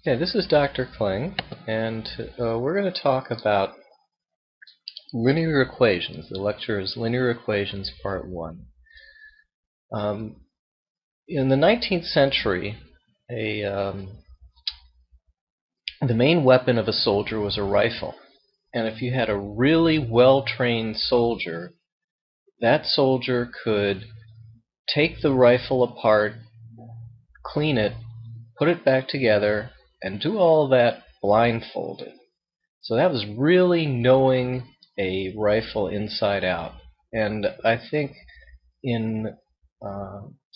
Okay, this is Dr. Kling, and we're going to talk about linear equations. The lecture is Linear Equations Part 1. In the 19th century, the main weapon of a soldier was a rifle. And if you had a really well-trained soldier, that soldier could take the rifle apart, clean it, put it back together, and do all that blindfolded. So that was really knowing a rifle inside out. And I think in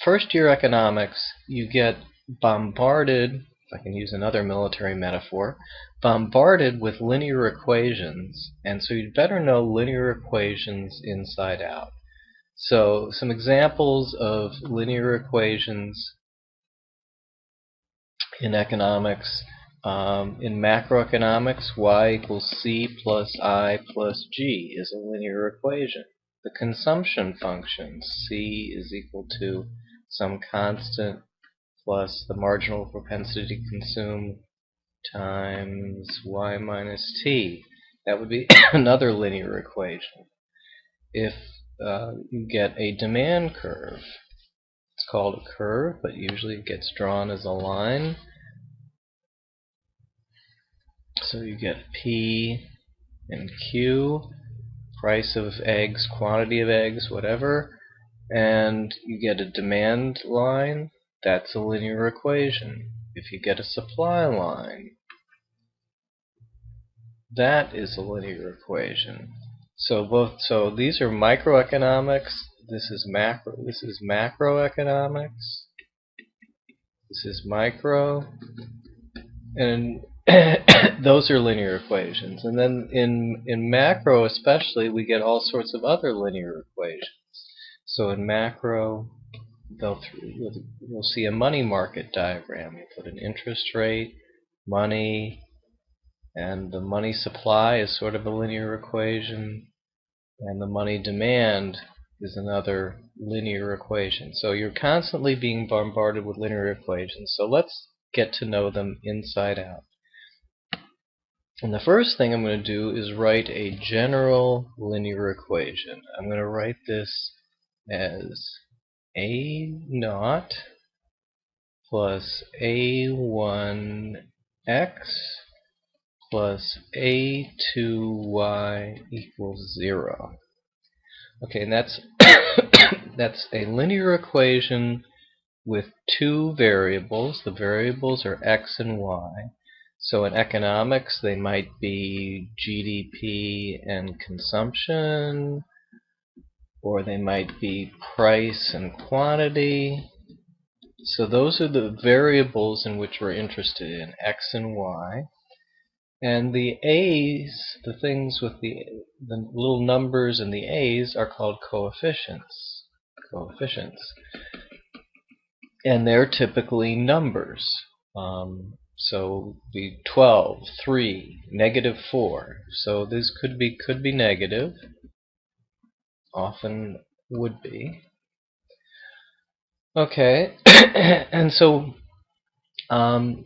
first year economics, you get bombarded, if I can use another military metaphor, bombarded with linear equations. And so you'd better know linear equations inside out. So some examples of linear equations in economics. In macroeconomics, y equals c plus I plus g is a linear equation. The consumption function, c is equal to some constant plus the marginal propensity to consume times y minus t. That would be another linear equation. If you get a demand curve, it's called a curve, but usually it gets drawn as a line. So you get P and Q, price of eggs, quantity of eggs, whatever, and you get a demand line. That's a linear equation. If you get a supply line, that is a linear equation. So these are microeconomics. This is macroeconomics. This is micro, and those are linear equations. And then in macro especially, we get all sorts of other linear equations. So in macro, you'll see a money market diagram. You put an interest rate, money, and the money supply is sort of a linear equation, and the money demand is another linear equation. So you're constantly being bombarded with linear equations. So let's get to know them inside out. And the first thing I'm going to do is write a general linear equation. I'm going to write this as A naught plus A1x plus A2y equals 0. Okay, and that's that's a linear equation with two variables. The variables are x and y. So in economics, they might be GDP and consumption, or they might be price and quantity. So those are the variables in which we're interested in, x and y. And the a's, the things with the little numbers and the a's, are called coefficients. And they're typically numbers. So be 12, 3, negative 4. So this could be negative. Often would be. Okay, and so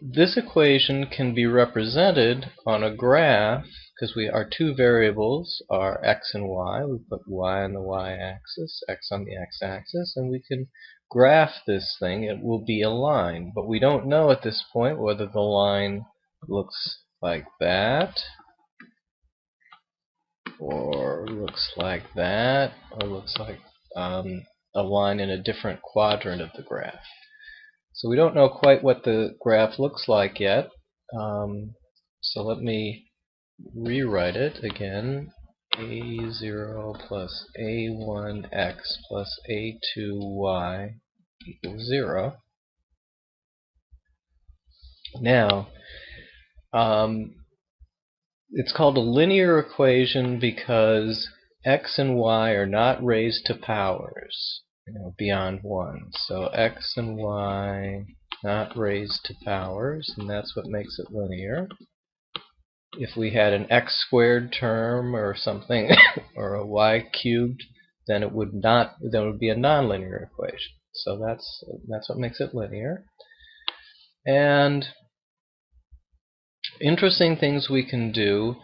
this equation can be represented on a graph because our two variables are x and y. We put y on the y-axis, x on the x-axis, and we can graph this thing. It will be a line, but we don't know at this point whether the line looks like that, or looks like that, or looks like a line in a different quadrant of the graph. So we don't know quite what the graph looks like yet. So let me rewrite it again. A0 plus A1x plus A2y equals 0. Now, it's called a linear equation because x and y are not raised to powers, beyond 1. So x and y not raised to powers, and that's what makes it linear. If we had an x squared term or something, or a y cubed, then it would not. Then it would be a nonlinear equation. So that's what makes it linear. And interesting things we can do.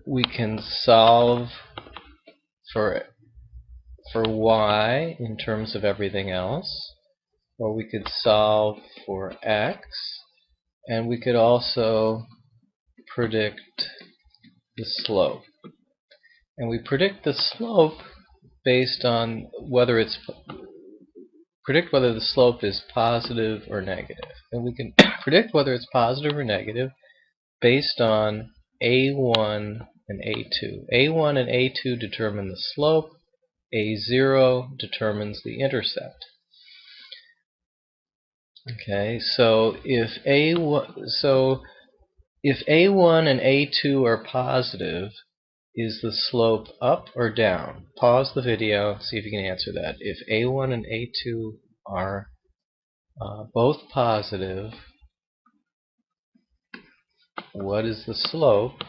We can solve for y in terms of everything else, or we could solve for x, and we could also predict the slope. And we predict the slope based on whether the slope is positive or negative. And we can predict whether it's positive or negative based on A1 and A2. A1 and A2 determine the slope. A0 determines the intercept. Okay, so if A1 and A2 are positive, is the slope up or down? Pause the video, see if you can answer that. If A1 and A2 are both positive, what is the slope?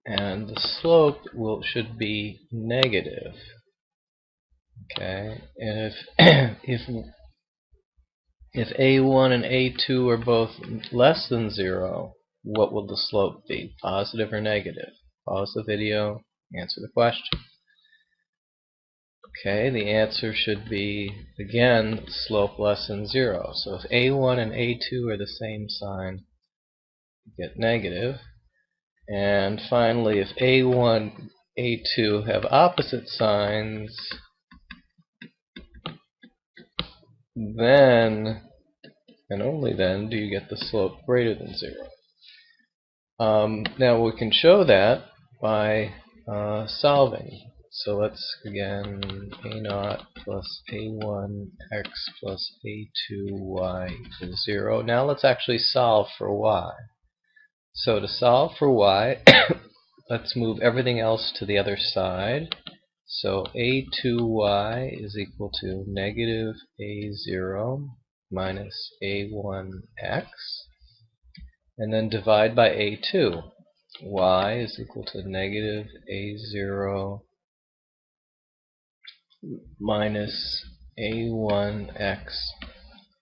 And the slope should be negative. Okay, and if A1 and A2 are both less than 0, what will the slope be? Positive or negative? Pause the video, answer the question. Okay, the answer should be, again, slope less than 0. So if A1 and A2 are the same sign, you get negative. And finally, if A1 and A2 have opposite signs, then, and only then, do you get the slope greater than 0. Now we can show that by solving. So let's, again, A0 plus A1x plus A2y equals 0. Now let's actually solve for y. So to solve for y, let's move everything else to the other side. So A2y is equal to negative A0 minus A1x. And then divide by A2. Y is equal to negative A0 minus A1x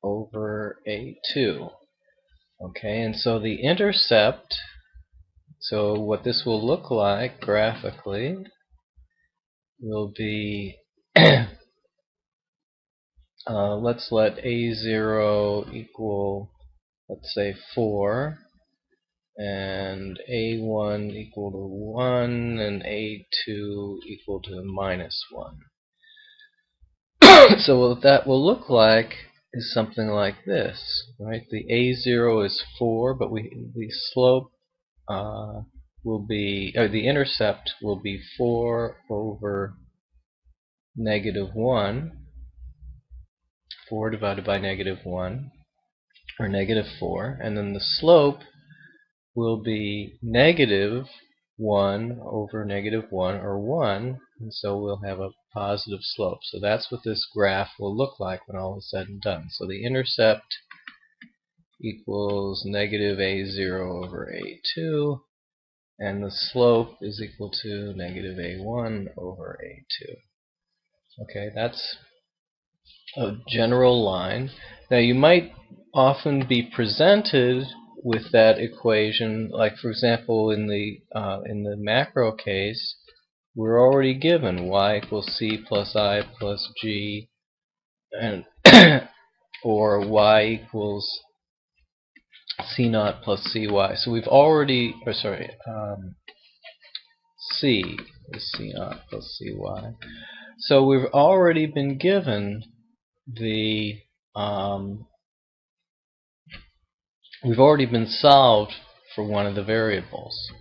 over A2. Okay, and so the intercept, so what this will look like graphically will be, let's let A0 equal, let's say 4, and A1 equal to 1, and A2 equal to minus 1. So what that will look like is something like this, right? The A0 is 4, but the slope will be, or the intercept will be 4 over negative 1, 4 divided by negative 1, or negative 4, and then the slope will be negative 1 over negative 1, or 1, and so we'll have a positive slope. So that's what this graph will look like when all is said and done. So the intercept equals negative A0 over A2, and the slope is equal to negative A1 over A2. Okay, that's a general line. Now you might often be presented with that equation, like for example in the macro case, we're already given y equals c plus I plus g, and or y equals c naught plus cy. So we've already, or sorry, c is c naught plus cy. So we've already been given the we've already been solved for one of the variables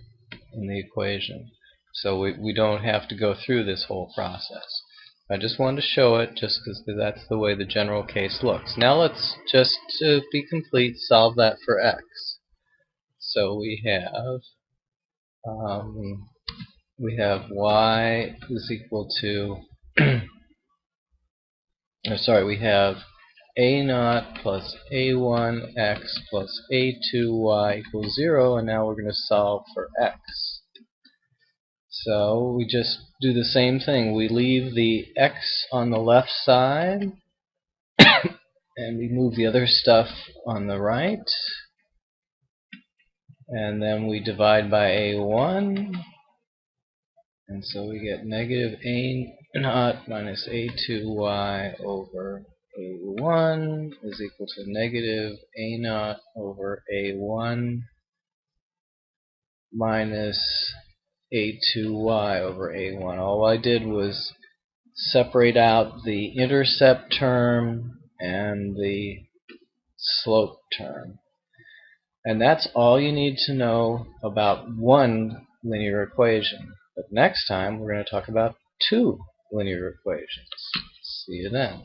in the equation. So we don't have to go through this whole process. I just wanted to show it just because that's the way the general case looks. Now let's just, to be complete, solve that for x. So we have y is equal to we have A0 plus A1x plus A2y equals 0, and now we're going to solve for x. So we just do the same thing. We leave the x on the left side, and we move the other stuff on the right. And then we divide by a1. And so we get negative a0 minus a2y over a1 is equal to negative a0 over a1 minus a2y over a1. All I did was separate out the intercept term and the slope term. And that's all you need to know about one linear equation. But next time we're going to talk about two linear equations. See you then.